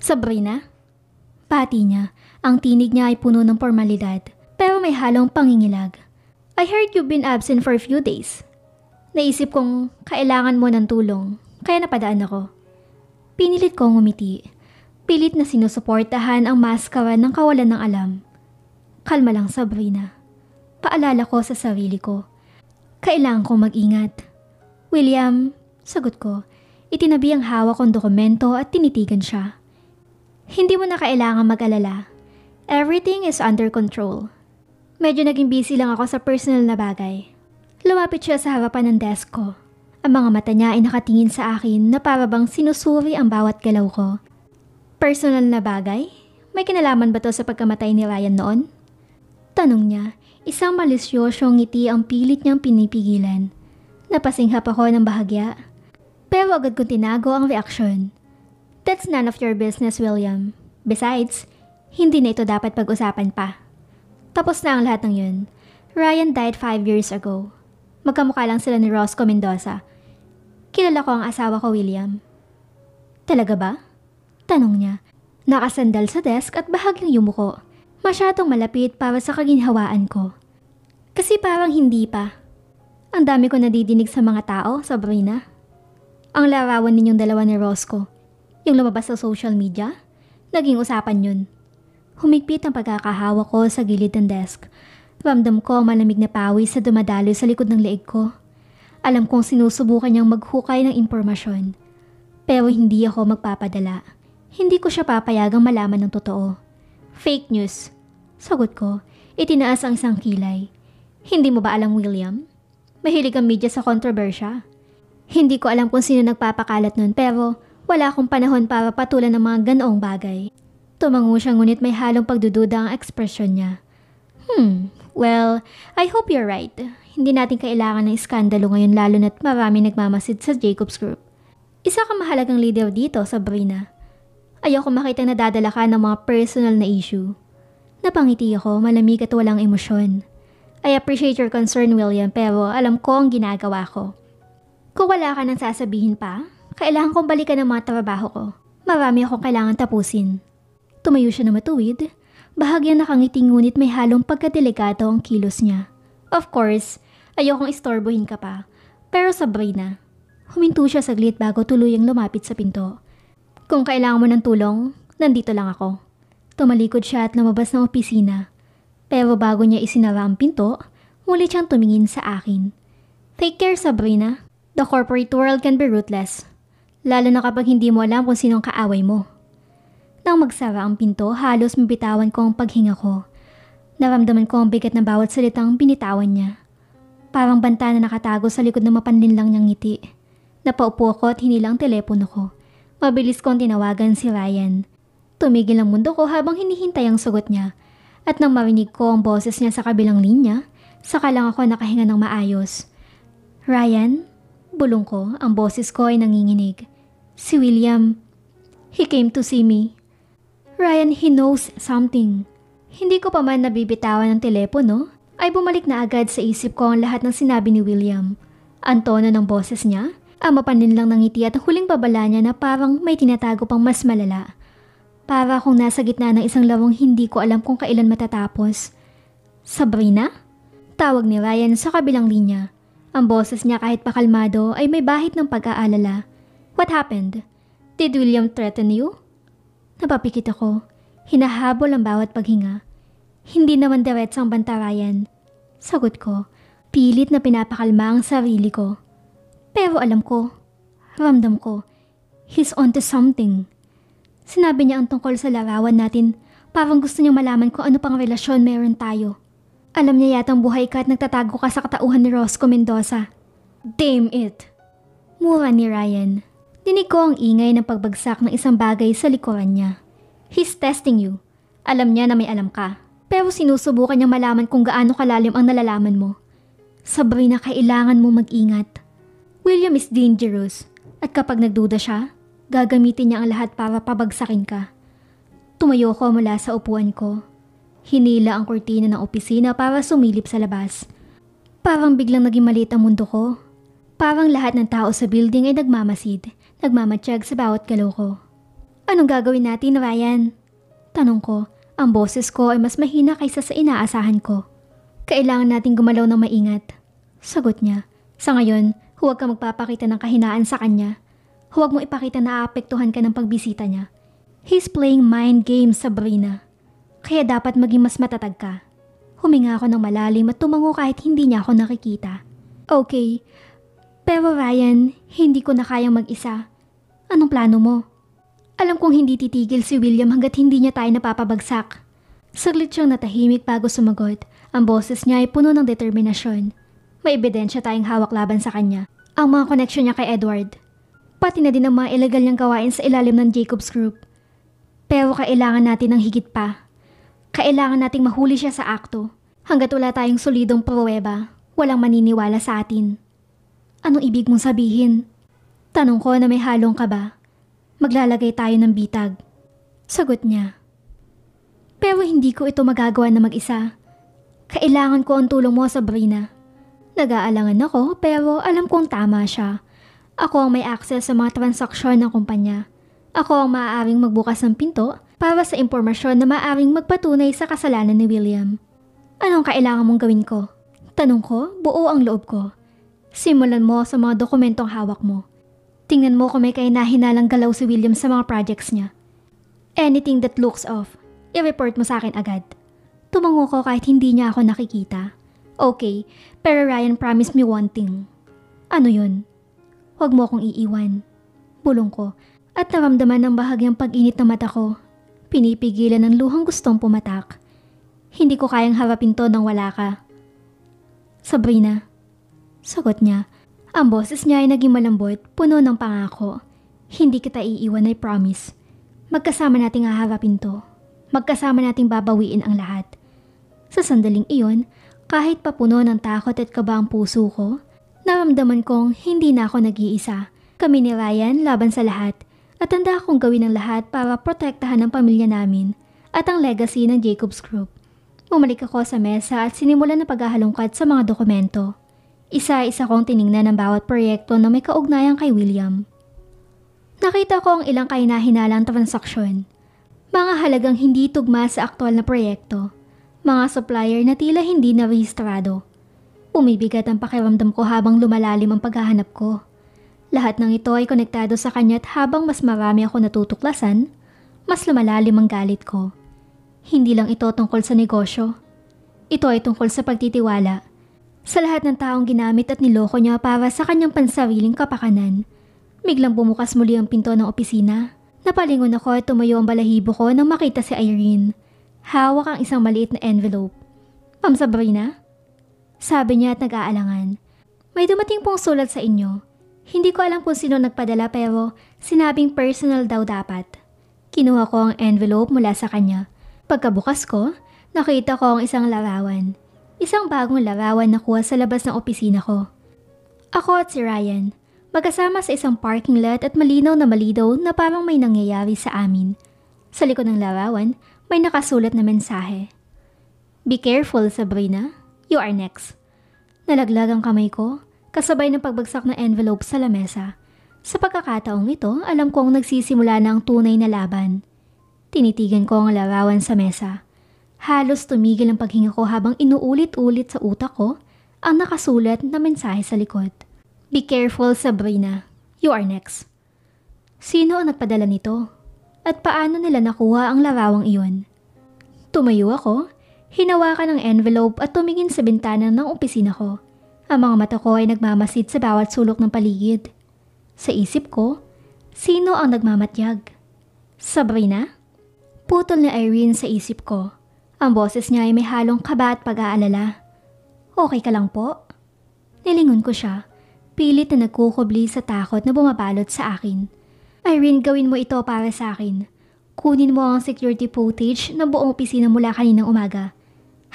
Sabrina? Pati niya. Ang tinig niya ay puno ng formalidad, pero may halong pangingilag. I heard you've been absent for a few days. Naisip kong kailangan mo ng tulong, kaya napadaan ako. Pinilit kong umiti. Pilit na sinusuportahan ang maskara ng kawalan ng alam. Kalma lang, Sabrina. Paalala ko sa sarili ko. Kailangan kong mag-ingat. William, sagot ko. Itinabi ang hawak kong dokumento at tinitigan siya. Hindi mo na kailangan mag-alala. Everything is under control. Medyo naging busy lang ako sa personal na bagay. Lumapit siya sa harapan ng desk ko. Ang mga mata niya ay nakatingin sa akin na para bang sinusuri ang bawat galaw ko. Personal na bagay? May kinalaman ba to sa pagkamatay ni Ryan noon? Tanong niya, isang malisyosyong ngiti ang pilit niyang pinipigilan. Napasinghap ako ng bahagya. Pero agad kong tinago ang reaksyon. That's none of your business, William. Besides, hindi na ito dapat pag-usapan pa. Tapos na ang lahat ng yun. Ryan died 5 years ago. Magkamukha lang sila ni Roscoe Mendoza. Kilala ko ang asawa ko, William. Talaga ba? Tanong niya. Nakasandal sa desk at bahagyang yumuko. Masyadong malapit para sa kaginhawaan ko. Kasi parang hindi pa. Ang dami ko nadidinig sa mga tao, Sabrina. Ang larawan ninyong dalawa ni Roscoe. Yung lumabas sa social media, naging usapan yun. Humigpit ang pagkakahawa ko sa gilid ng desk. Ramdam ko ang malamig na pawis sa dumadaloy sa likod ng leeg ko. Alam kong sinusubukan niyang maghukay ng impormasyon. Pero hindi ako magpapadala. Hindi ko siya papayagang malaman ng totoo. Fake news. Sagot ko, itinaas ang isang kilay. Hindi mo ba alam, William? Mahilig ang media sa kontrobersya. Hindi ko alam kung sino nagpapakalat nun pero wala akong panahon para patulan ng mga ganoong bagay. Tumango siya ngunit may halong pagdududa ang ekspresyon niya. Well, I hope you're right. Hindi natin kailangan ng iskandalo ngayon lalo na't marami nagmamasid sa Jacobs Group. Isa kang mahalagang leader dito, Sabrina. Ayoko makita nadadala ka ng mga personal na issue. Napangiti ako, malamig at walang emosyon. I appreciate your concern, William, pero alam ko ang ginagawa ko. Kung wala ka nang sasabihin pa, kailangan kong balikan ang mga trabaho ko. Marami akong kailangan tapusin. Tumayo siya na matuwid. Bahagyang nakangiti ngunit may halong pagkadelikado ang kilos niya. Of course, ayokong istorbohin ka pa. Pero Sabrina, huminto siya saglit bago tuluyang lumapit sa pinto. Kung kailangan mo ng tulong, nandito lang ako. Tumalikod siya at lumabas ng opisina. Pero bago niya isinara ang pinto, muli siyang tumingin sa akin. Take care, Sabrina. The corporate world can be ruthless. Lalo na kapag hindi mo alam kung sinong kaaway mo. Nang magsara ang pinto, halos mabitawan ko ang paghinga ko. Naramdaman ko ang bigat ng bawat salitang binitawan niya. Parang banta na nakatago sa likod ng mapanlinlang niyang ngiti. Napaupo ako at hinilang telepono ko. Mabilis kong tinawagan si Ryan. Tumigil ang mundo ko habang hinihintay ang sagot niya. At nang marinig ko ang boses niya sa kabilang linya, saka lang ako nakahinga ng maayos. Ryan? Bulong ko, ang boses ko ay nanginginig. Si William. He came to see me. Ryan, he knows something. Hindi ko pa man nabibitawan ng telepono, ay bumalik na agad sa isip ko ang lahat ng sinabi ni William. Ang tono ng boses niya, ang mapaninlang ng ngiti at ang huling babala niya na parang may tinatago pang mas malala. Para akong nasa gitna ng isang larong hindi ko alam kung kailan matatapos. Sabrina? Tawag ni Ryan sa kabilang linya. Ang boses niya kahit pakalmado ay may bahid ng pag-aalala. What happened? Did William threaten you? Napapikit ako. Hinahabol ang bawat paghinga. Hindi naman diretsang bantarayan. Sagot ko. Pilit na pinapakalma ang sarili ko. Pero alam ko, ramdam ko, he's onto something. Sinabi niya ang tungkol sa larawan natin, parang gusto niyang malaman kung ano pang relasyon meron tayo. Alam niya yatang buhay ka at nagtatago ka sa katauhan ni Roscoe Mendoza. Damn it! Mura ni Ryan. Dinig ko ang ingay ng pagbagsak ng isang bagay sa likuran niya. He's testing you. Alam niya na may alam ka. Pero sinusubukan niyang malaman kung gaano kalalim ang nalalaman mo. Sabrina, kailangan mo mag-ingat. William is dangerous. At kapag nagduda siya, gagamitin niya ang lahat para pabagsakin ka. Tumayo ko mula sa upuan ko. Hinila ang kurtina ng opisina para sumilip sa labas. Parang biglang naging maliit ang mundo ko. Parang lahat ng tao sa building ay nagmamasid, nagmamatsyag sa bawat galaw ko. Anong gagawin natin, Ryan? Tanong ko. Ang boses ko ay mas mahina kaysa sa inaasahan ko. Kailangan nating gumalaw ng maingat. Sagot niya. Sa ngayon, huwag ka magpapakita ng kahinaan sa kanya. Huwag mo ipakita na aapektuhan ka ng pagbisita niya. He's playing mind games, Sabrina. Kaya dapat maging mas matatag ka. Huminga ako ng malalim at tumango kahit hindi niya ako nakikita. Okay, pero Ryan, hindi ko na kayang mag-isa. Anong plano mo? Alam kong hindi titigil si William hanggat hindi niya tayo napapabagsak. Saglit siyang natahimik bago sumagot. Ang boses niya ay puno ng determinasyon. May ebidensya tayong hawak laban sa kanya. Ang mga koneksyon niya kay Edward. Pati na din ang mga illegal niyang gawain sa ilalim ng Jacobs Group. Pero kailangan natin ng higit pa. Kailangan nating mahuli siya sa akto. Hanggat wala tayong solidong pruweba, walang maniniwala sa atin. Anong ibig mong sabihin? Tanong ko na may halong kaba. Maglalagay tayo ng bitag. Sagot niya. Pero hindi ko ito magagawa na mag-isa. Kailangan ko ang tulong mo, Sabrina. Nag-aalangan ako pero alam kong tama siya. Ako ang may access sa mga transaksyon ng kumpanya. Ako ang maaaring magbukas ng pinto para sa impormasyon na maaaring magpatunay sa kasalanan ni William. Anong kailangan mong gawin ko? Tanong ko, buo ang loob ko. Simulan mo sa mga dokumentong hawak mo. Tingnan mo kung may kahina-hinalang galaw si William sa mga projects niya. Anything that looks off, i-report mo sa akin agad. Tumango ko kahit hindi niya ako nakikita. Okay, pero Ryan promised me one thing. Ano yun? Huwag mo akong iiwan. Bulong ko at naramdaman ng bahagyang pag-init ng mata ko. Pinipigilan ng luhang gustong pumatak. Hindi ko kayang harapin to nang wala ka. Sabrina. Sagot niya. Ang boses niya ay naging malambot, puno ng pangako. Hindi kita iiwan, I promise. Magkasama nating haharapin to. Magkasama nating babawiin ang lahat. Sa sandaling iyon, kahit papuno ng takot at kaba ang puso ko, naramdaman kong hindi na ako nag-iisa. Kami ni Ryan laban sa lahat at handa akong gawin ang lahat para protektahan ang pamilya namin at ang legacy ng Jacobs Group. Bumalik ako sa mesa at sinimulan na paghahalongkat sa mga dokumento. Isa-isa kong tiningnan ang bawat proyekto na may kaugnayang kay William. Nakita ko ang ilang kahina-hinalang transaksyon. Mga halagang hindi tugma sa aktual na proyekto. Mga supplier na tila hindi na rehistrado. Bumibigat ang pakiramdam ko habang lumalalim ang paghahanap ko. Lahat ng ito ay konektado sa kanya at habang mas marami ako natutuklasan, mas lumalalim ang galit ko. Hindi lang ito tungkol sa negosyo. Ito ay tungkol sa pagtitiwala. Sa lahat ng taong ginamit at niloko niya para sa kanyang pansariling kapakanan. Biglang bumukas muli ang pinto ng opisina. Napalingon ako at tumayo ang balahibo ko nang makita si Irene. Hawak ang isang maliit na envelope. Ma'am Sabrina? Sabi niya at nag-aalangan. May dumating pong sulat sa inyo. Hindi ko alam kung sino nagpadala pero sinabing personal daw dapat. Kinuha ko ang envelope mula sa kanya. Pagkabukas ko, nakita ko ang isang larawan. Isang bagong larawan na kuha sa labas ng opisina ko. Ako at si Ryan, magkasama sa isang parking lot at malinaw na parang may nangyayari sa amin. Sa likod ng larawan, may nakasulat na mensahe. Be careful, Sabrina. You are next. Nalaglag ang kamay ko, kasabay ng pagbagsak ng envelope sa lamesa. Sa pagkakataong ito, alam kong nagsisimula na ang tunay na laban. Tinitigan ko ang larawan sa mesa. Halos tumigil ang paghinga ko habang inuulit-ulit sa utak ko ang nakasulat na mensahe sa likod. Be careful, Sabrina. You are next. Sino ang nagpadala nito? At paano nila nakuha ang larawang iyon? Tumayo ako, hinawakan ang envelope at tumingin sa bintana ng opisina ko. Ang mga mata ko ay nagmamasid sa bawat sulok ng paligid. Sa isip ko, sino ang nagmamatyag? Sabrina? Putol ni Irene sa isip ko. Ang boses niya ay may halong kaba at pag-aalala. Okay ka lang po? Nilingon ko siya, pilit na nagkukubli sa takot na bumabalot sa akin. Irene, gawin mo ito para sa akin. Kunin mo ang security footage ng buong opisina mula kaninang umaga.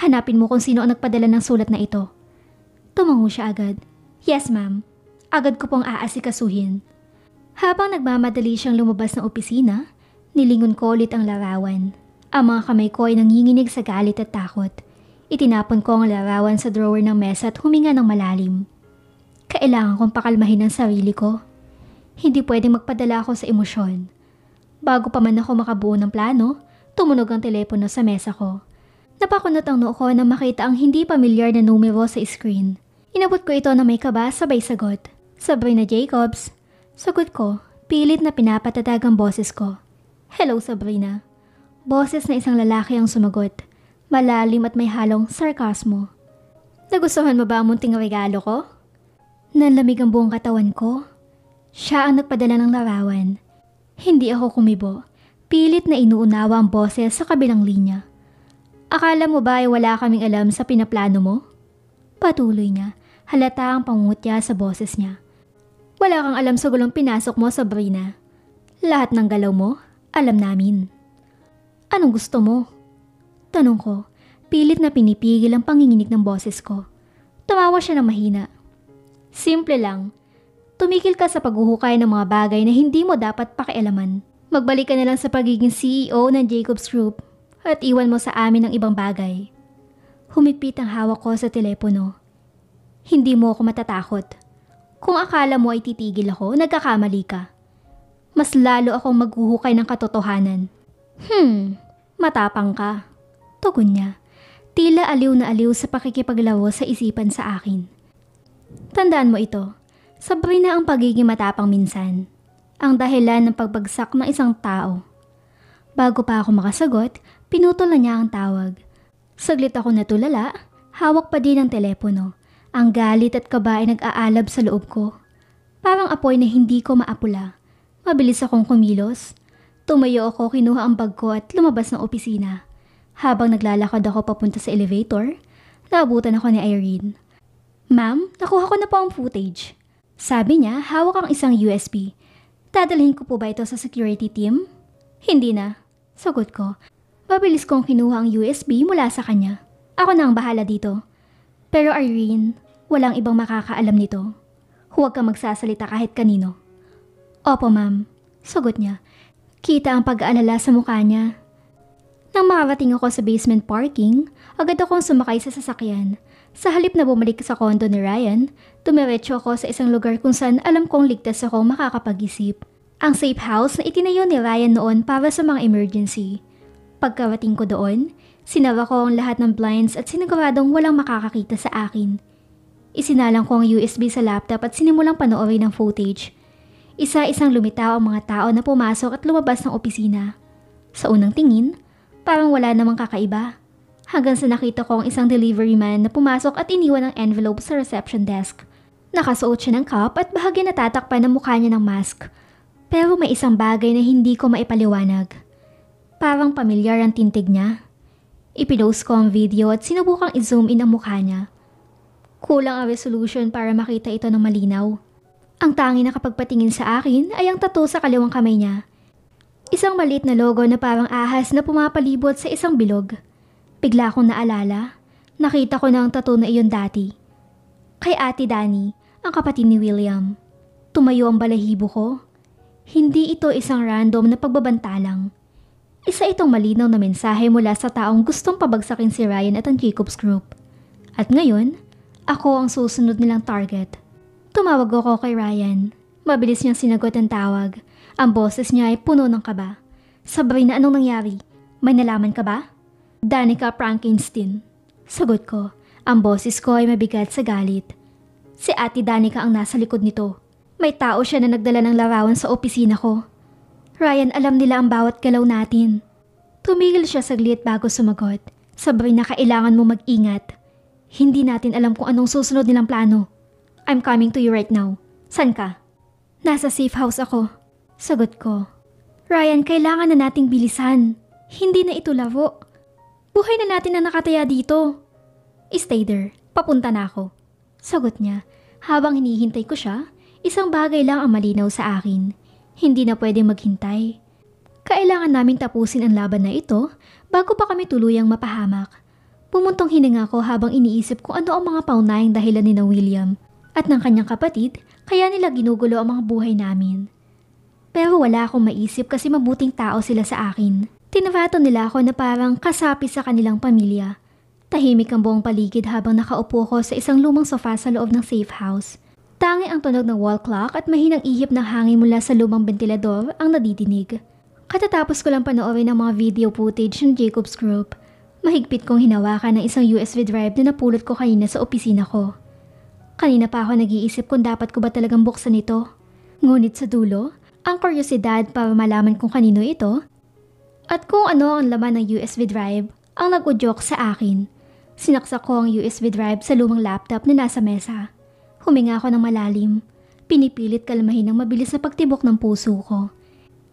Hanapin mo kung sino ang nagpadala ng sulat na ito. Tumango siya agad. Yes, ma'am. Agad ko pong aasikasuhin. Habang nagmamadali siyang lumabas ng opisina, nilingon ko ulit ang larawan. Ang mga kamay ko ay nanginginig sa galit at takot. Itinapon ko ang larawan sa drawer ng mesa at huminga ng malalim. Kailangan kong pakalmahin ang sarili ko. Hindi pwedeng magpadala ako sa emosyon. Bago pa man ako makabuo ng plano, tumunog ang telepono sa mesa ko. Napakunot ang noo ko na makita ang hindi pamilyar na numero sa screen. Inabot ko ito na may kaba sabay sagot. Sabrina Jacobs. Sagot ko, pilit na pinapatatag ang boses ko. Hello Sabrina. Boses na isang lalaki ang sumagot. Malalim at may halong sarkasmo. Nagustuhan mo ba ang munting regalo ko? Nanlamig ang buong katawan ko. Siya ang nagpadala ng larawan. Hindi ako kumibo. Pilit na inuunawa ang boses sa kabilang linya. Akala mo ba ay wala kaming alam sa pinaplano mo? Patuloy niya. Halata ang pangungutya sa boses niya. Wala kang alam sa gulong pinasok mo, Sabrina. Lahat ng galaw mo, alam namin. Anong gusto mo? Tanong ko. Pilit na pinipigil ang panginginig ng boses ko. Tumawa siya ng mahina. Simple lang. Tumikil ka sa paghuhukay ng mga bagay na hindi mo dapat pakialaman. Magbalik ka na lang sa pagiging CEO ng Jacobs Group at iwan mo sa amin ang ibang bagay. Humigpit ang hawak ko sa telepono. Hindi mo ako matatakot. Kung akala mo ay titigil ako, nagkakamali ka. Mas lalo akong maghuhukay ng katotohanan. Matapang ka. Tugon niya. Tila aliw na aliw sa pakikipaglaro sa isipan sa akin. Tandaan mo ito. Sabrina ang pagiging matapang minsan. Ang dahilan ng pagbagsak ng isang tao. Bago pa ako makasagot, pinutol na niya ang tawag. Saglit ako natulala, hawak pa din ang telepono. Ang galit at kaba ay nag-aalab sa loob ko. Parang apoy na hindi ko maapula. Mabilis akong kumilos. Tumayo ako, kinuha ang bag ko at lumabas ng opisina. Habang naglalakad ako papunta sa elevator, naabutan ako ni Irene. Ma'am, nakuha ko na po ang footage. Sabi niya, hawak ang isang USB. Dadalhin ko po ba ito sa security team? Hindi na. Sagot ko. Mabilis kong kinuha ang USB mula sa kanya. Ako na ang bahala dito. Pero Irene, walang ibang makakaalam nito. Huwag kang magsasalita kahit kanino. Opo ma'am. Sagot niya. Kita ang pag-aalala sa mukha niya. Nang makarating ako sa basement parking, agad akong sumakay sa sasakyan. Sa halip na bumalik sa kondo ni Ryan, dumiretso ako sa isang lugar kung saan alam kong ligtas akong makakapag-isip. Ang safe house na itinayo ni Ryan noon para sa mga emergency. Pagkarating ko doon, sinara ko ang lahat ng blinds at siniguradong walang makakakita sa akin. Isinalang ko ang USB sa laptop at sinimulang panoorin ang footage. Isa-isang lumitaw ang mga tao na pumasok at lumabas ng opisina. Sa unang tingin, parang wala namang kakaiba. Hanggang sa nakita ko ang isang delivery man na pumasok at iniwan ng envelope sa reception desk. Nakasuot siya ng cap at bahagya natatakpan ang mukha niya ng mask. Pero may isang bagay na hindi ko maipaliwanag. Parang pamilyar ang tintig niya. Ipinost ko ang video at sinubukang i-zoom in ang mukha niya. Kulang ang resolution para makita ito ng malinaw. Ang tangi na nakapagpatingin sa akin ay ang tattoo sa kaliwang kamay niya. Isang maliit na logo na parang ahas na pumapalibot sa isang bilog. Bigla akong naalala, nakita ko na ang tattoo na iyon dati. Kay Ate Dani, ang kapatid ni William. Tumayo ang balahibo ko. Hindi ito isang random na pagbabantalang. Isa itong malinaw na mensahe mula sa taong gustong pabagsakin si Ryan at ang Jacobs Group. At ngayon, ako ang susunod nilang target. Tumawag ako kay Ryan. Mabilis niyang sinagot ang tawag. Ang boses niya ay puno ng kaba. Sabrina, anong nangyari? May nalaman ka ba? Danica Frankenstein. Sagot ko. Ang boses ko ay mabigat sa galit. Si Ate Danica ang nasa likod nito. May tao siya na nagdala ng larawan sa opisina ko. Ryan, alam nila ang bawat galaw natin. Tumigil siya saglit bago sumagot. Sabrina, kailangan mo mag-ingat. Hindi natin alam kung anong susunod nilang plano. I'm coming to you right now. San ka? Nasa safe house ako. Sagot ko. Ryan, kailangan na nating bilisan. Hindi na ito laro. Buhay na natin na nakataya dito. Stay there. Papunta na ako. Sagot niya. Habang hinihintay ko siya, isang bagay lang ang malinaw sa akin. Hindi na pwedeng maghintay. Kailangan namin tapusin ang laban na ito bago pa kami tuluyang mapahamak. Pumuntong hininga ko habang iniisip kung ano ang mga paunahing dahilan ni na William at ng kanyang kapatid kaya nila ginugulo ang mga buhay namin. Pero wala akong maisip kasi mabuting tao sila sa akin. Tinrato nila ako na parang kasapi sa kanilang pamilya. Tahimik ang buong paligid habang nakaupo ko sa isang lumang sofa sa loob ng safe house. Tangi ang tunog ng wall clock at mahinang ihip ng hangin mula sa lumang ventilador ang nadidinig. Katatapos ko lang panoorin ang mga video footage ng Jacob's Group, mahigpit kong hinawakan ng isang USB drive na napulot ko kanina sa opisina ko. Kanina pa ako nag-iisip kung dapat ko ba talagang buksan ito. Ngunit sa dulo, ang kuryosidad para malaman kung kanino ito at kung ano ang laman ng USB drive ang nag-udyok sa akin. Sinaksak ko ang USB drive sa lumang laptop na nasa mesa. Huminga ako ng malalim. Pinipilit kalmahin ang mabilis na pagtibok ng puso ko.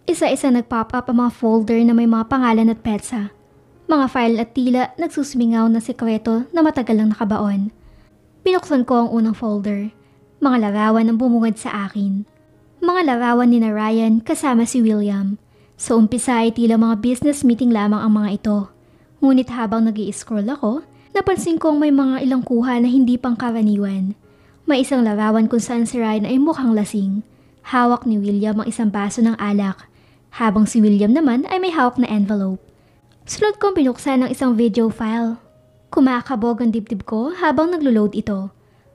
Isa-isa nag-pop up ang mga folder na may mga pangalan at petsa. Mga file at tila nagsusumingaw na sekreto na matagal lang nakabaon. Pinuksan ko ang unang folder. Mga larawan ang bumungad sa akin. Mga larawan ni Ryan kasama si William. Sa umpisa ay tila mga business meeting lamang ang mga ito. Ngunit habang nag-i-scroll ako, napansin kong may mga ilang kuha na hindi pangkaraniwan. May isang larawan kung saan si Ryan ay mukhang lasing. Hawak ni William ang isang baso ng alak, habang si William naman ay may hawak na envelope. Sunod kong binuksan ang isang video file. Kumakabog ang dibdib ko habang naglo-load ito.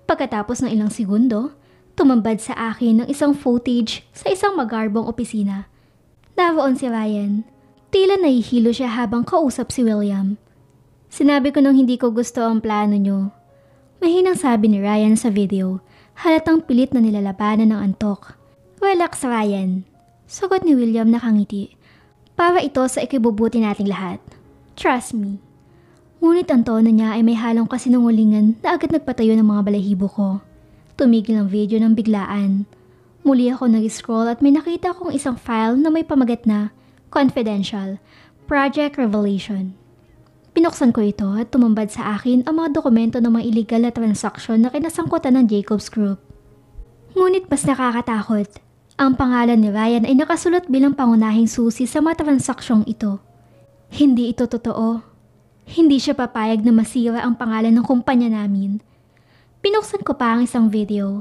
Pagkatapos ng ilang segundo, tumambad sa akin ng isang footage sa isang magarbong opisina. Naroon si Ryan. Tila nahihilo siya habang kausap si William. Sinabi ko nung hindi ko gusto ang plano nyo. Mahinang sabi ni Ryan sa video, halatang pilit na nilalabanan ng antok. Relax, Ryan. Sagot ni William nakangiti. Para ito sa ikibubuti nating lahat. Trust me. Ngunit ang tono niya ay may halong kasinungalingan na agad nagpatayo ng mga balahibo ko. Tumigil ang video ng biglaan. Muli ako nag-scroll at may nakita akong isang file na may pamagat na Confidential, Project Revelation. Pinuksan ko ito at tumambad sa akin ang mga dokumento ng mga illegal na transaksyon na kinasangkutan ng Jacob's Group. Ngunit mas nakakatakot. Ang pangalan ni Ryan ay nakasulat bilang pangunahing susi sa mga transaksyong ito. Hindi ito totoo. Hindi siya papayag na masira ang pangalan ng kumpanya namin. Pinuksan ko pa ang isang video.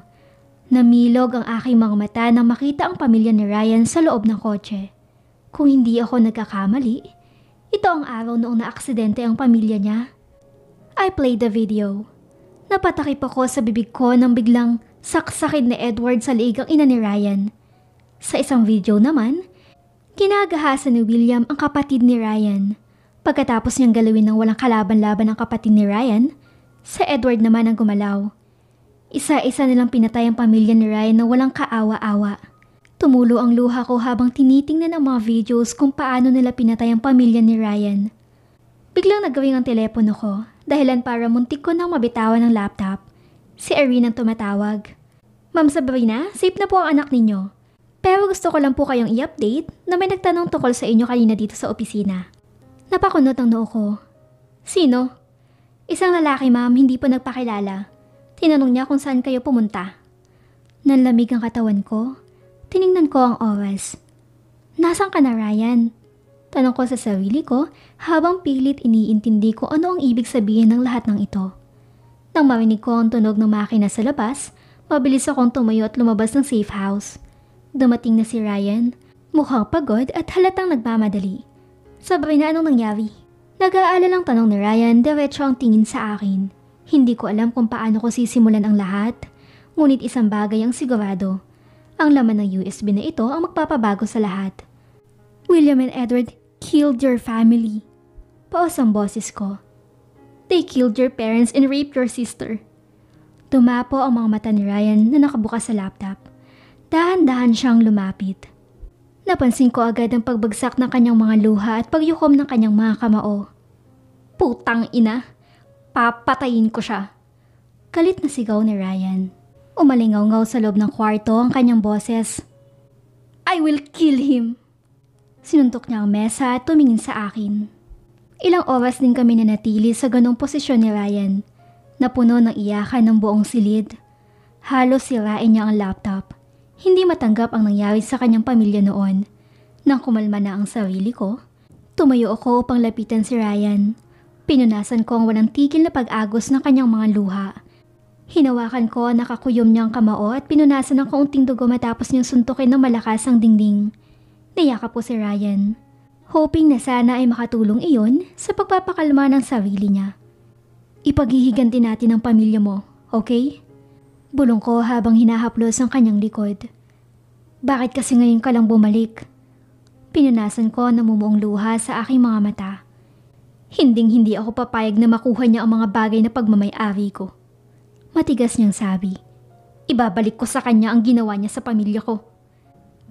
Namilog ang aking mga mata nang makita ang pamilya ni Ryan sa loob ng kotse. Kung hindi ako nagkakamali, ito ang araw noong naaksidente ang pamilya niya. I played the video. Napatakip ako sa bibig ko nang biglang saksakin ni Edward sa liig ang ina ni Ryan. Sa isang video naman, kinagahasan ni William ang kapatid ni Ryan. Pagkatapos niyang galawin ng walang kalaban-laban ang kapatid ni Ryan, sa Edward naman ang gumalaw. Isa-isa nilang pinatay ang pamilya ni Ryan na walang kaawa-awa. Tumulo ang luha ko habang tinitingnan ang mga videos kung paano nila pinatay ang pamilya ni Ryan. Biglang nagawing ang telepono ko, dahilan para muntik ko nang mabitawan ng laptop. Si Irene ang tumatawag. Ma'am Sabrina, safe na po ang anak ninyo. Pero gusto ko lang po kayong i-update na may nagtanong tungkol sa inyo kanina dito sa opisina. Napakunot ang noo ko. Sino? Isang lalaki, ma'am, hindi po nagpakilala. Tinanong niya kung saan kayo pumunta. Nanlamig ang katawan ko. Tiningnan ko ang oras. Nasaan ka na, Ryan? Tanong ko sa sarili ko habang pilit iniintindi ko ano ang ibig sabihin ng lahat ng ito. Nang marinig ko ang tunog ng makina sa labas, mabilis akong tumayo at lumabas ng safe house. Dumating na si Ryan, mukhang pagod at halatang nagmamadali. Sabrina, anong nangyari? Nag-aalalang tanong ni Ryan, diretso ang tingin sa akin. Hindi ko alam kung paano ko sisimulan ang lahat, ngunit isang bagay ang sigurado. Ang laman ng USB na ito ang magpapabago sa lahat. William and Edward killed your family. Paos ang boses ko. They killed your parents and raped your sister. Tumapo ang mga mata ni Ryan na nakabukas sa laptop. Dahan-dahan siyang lumapit. Napansin ko agad ang pagbagsak ng kanyang mga luha at pagyukom ng kanyang mga kamao. Putang ina! Papatayin ko siya! Galit na sigaw ni Ryan. Umalingaw-ngaw sa loob ng kwarto ang kanyang boses. I will kill him! Sinuntok niya ang mesa at tumingin sa akin. Ilang oras din kami nanatili sa ganong posisyon ni Ryan. Napuno ng iyakan ng buong silid. Halos sirain niya ang laptop. Hindi matanggap ang nangyari sa kanyang pamilya noon. Nang kumalma na ang sarili ko, tumayo ako upang lapitan si Ryan. Pinunasan ko ang walang tigil na pag-agos ng kanyang mga luha. Hinawakan ko ang nakakuyom niyang kamao at pinunasan ng kaunting dugo matapos niyang suntukin ng malakas ang dingding. Niyakap po si Ryan, hoping na sana ay makatulong iyon sa pagpapakalma ng sarili niya. Ipaghihiganti natin ang pamilya mo, okay? Bulong ko habang hinahaplos ang kanyang likod. Bakit kasi ngayon ka lang bumalik? Pinunasan ko ang namumuong luha sa aking mga mata. Hinding-hindi ako papayag na makuha niya ang mga bagay na pagmamay-ari ko. Matigas niyang sabi. Ibabalik ko sa kanya ang ginawa niya sa pamilya ko.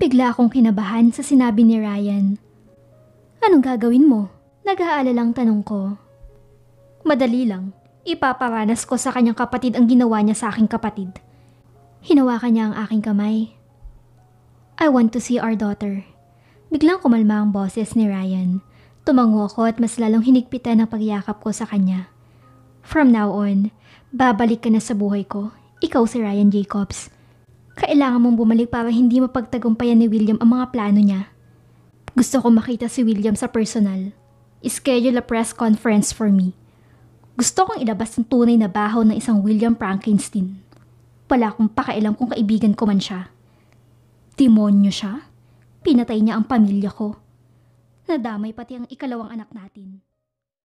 Bigla akong kinabahan sa sinabi ni Ryan. Anong gagawin mo? Nag-aalalang tanong ko. Madali lang. Ipaparanas ko sa kanyang kapatid ang ginawa niya sa aking kapatid. Hinawakan niya ang aking kamay. I want to see our daughter. Biglang kumalma ang boses ni Ryan. Tumango ako at mas lalong hinigpitan ang pagyakap ko sa kanya. From now on, babalik ka na sa buhay ko. Ikaw si Ryan Jacobs. Kailangan mong bumalik para hindi mapagtagumpayan ni William ang mga plano niya. Gusto ko makita si William sa personal. Schedule a press conference for me. Gusto kong ilabas ang tunay na bahaw ng isang William Frankenstein. Wala akong pakialam kung kaibigan ko man siya. Demonyo siya. Pinatay niya ang pamilya ko. Nadamay pati ang ikalawang anak natin.